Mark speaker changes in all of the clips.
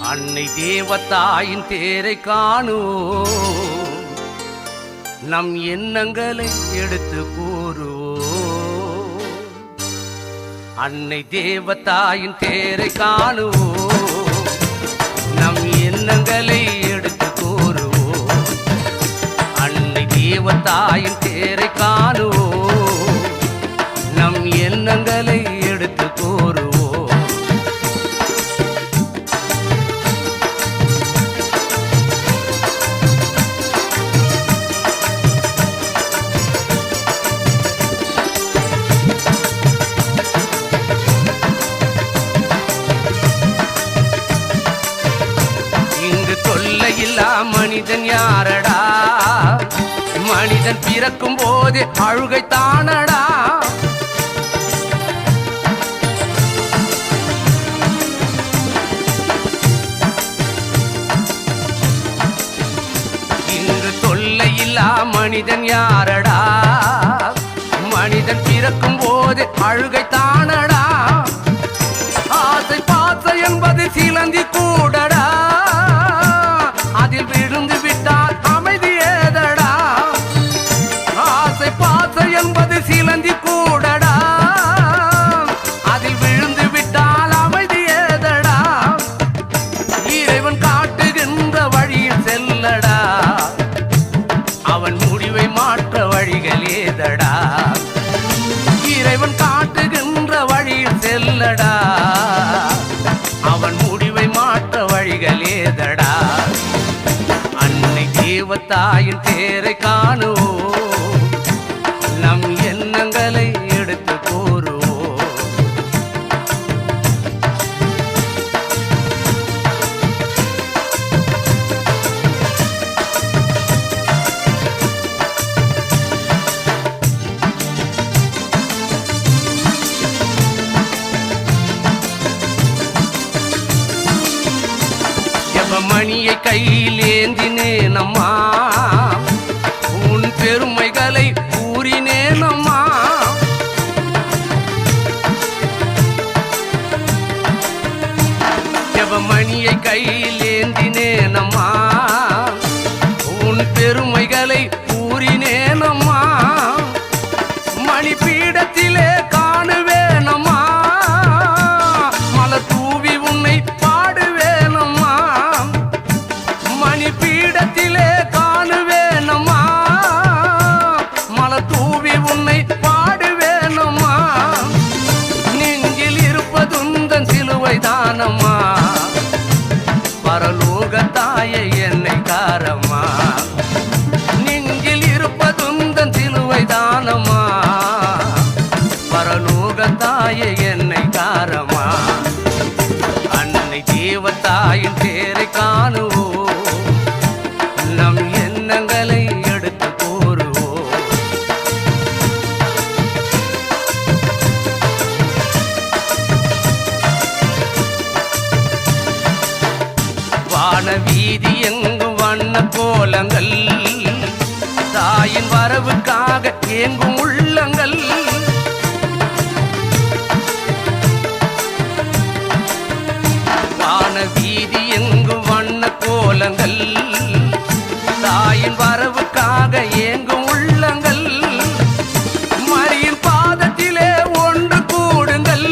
Speaker 1: அன்னை தேவதாயின் தேரை காணுவோம், நம் எண்ணங்களை எடுத்து கூறுவோம். அன்னை தேவதாயின் தேரை காணுவோம், நம் எண்ணங்களை எடுத்து கூறுவோம். அன்னை தேவதாயின் தேரை காணுவோம், நம் எண்ணங்களை எடுத்து கூறுவோம். மனிதன் யாரடா? மனிதன் பிறக்கும் போது அழுகை தானடா. இன்று தொல்லையில்லா மனிதன் யாரடா? மனிதன் பிறக்கும் போது அழுகை தானடா. ஆசை பாசை என்பது சிலந்தி கூடடா, அதில் விழுந்து விட்டால் அமைதி ஏதடா. ஆசை பாசை என்பது சிலந்தி கூடடா, அதில் விழுந்து விட்டால் அமைதி ஏதடா. இறைவன் காட்டுகின்ற வழியில் செல்லடா, அவன் முடிவை மாற்ற வழிகள் ஏதடா. இறைவன் காட்டுகின்ற வழியில் செல்லடா, அவன் முடிவை மாற்ற வழிகள் ஏதடா. தேவதாயின் தேரை காணுவோம், நம் எண்ணங்களை எடுத்து கூறுவோம். மணியை கையில் ஏந்தினேனம்மா, உன் பெருமைகளை கூறினேனம்மா. மணியை கையில் ஏந்தினேனம்மா, உன் பெருமைகளை கூறினேனம்மா. மணிபீடத்திலே காணுவேனம்மா, மலர் தூவி உன்னை பாடுவேனம்மா. மணிபீடத்திலே காணுவேனம்மா, மலர் தூவி உன்னை பாடுவேனம்மா. நெஞ்சில் இருப்பதுந்தன் சிலுவை தானம்மா, பரலோக தாயை என்னை காரம்மா. நெஞ்சில் இருப்பதுந்தன் சிலுவை தானம்மா, பரலோக தாயை என்னை காரம்மா. அன்னை தேவதாயின் தேரை காணுவோம், நம் எண்ணங்களை எடுத்து கூறுவோம். வான வீதி எங்கும் வண்ண கோலங்கள், தாயின் வரவுக்காக ஏங்கும் உள்ளங்கள். வான வீதி எங்கும் வண்ண கோலங்கள், தாயின் வரவுக்காக ஏங்கும் உள்ளங்கள். மரியின் பாதத்திலே ஒன்று கூடுங்கள்,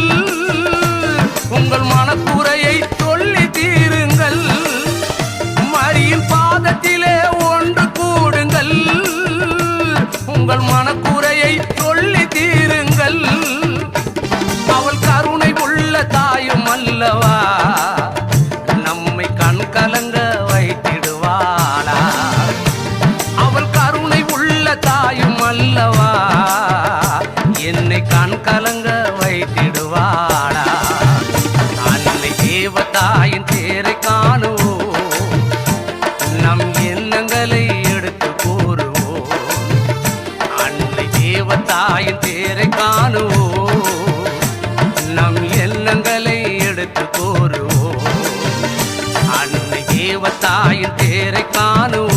Speaker 1: உங்கள் மனக்குறையை சொல்லி தீருங்கள். மரியின் பாதத்திலே ஒன்று கூடுங்கள், உங்கள் மனக்குறையை சொல்லி தீருங்கள். அவள் கருணை உள்ள தாயும் அல்லவா, நம்மை கண் கலங்க வைத்திடுவாளா. அவள் கருணை உள்ள தாயும் அல்லவா, என்னை கண் கலங்க வைத்திடுவாளா. அன்னை தேவதாயின் தேரை காணுவோம், நம் எண்ணங்களை எடுத்து கூறுவோம். அன்னை தேவதாயின் தேரை காணுவோம், நம் எண்ணங்களை எடுத்து கூறுவோம். அன்னை தேவதாயின் தேரை காணுவோம்,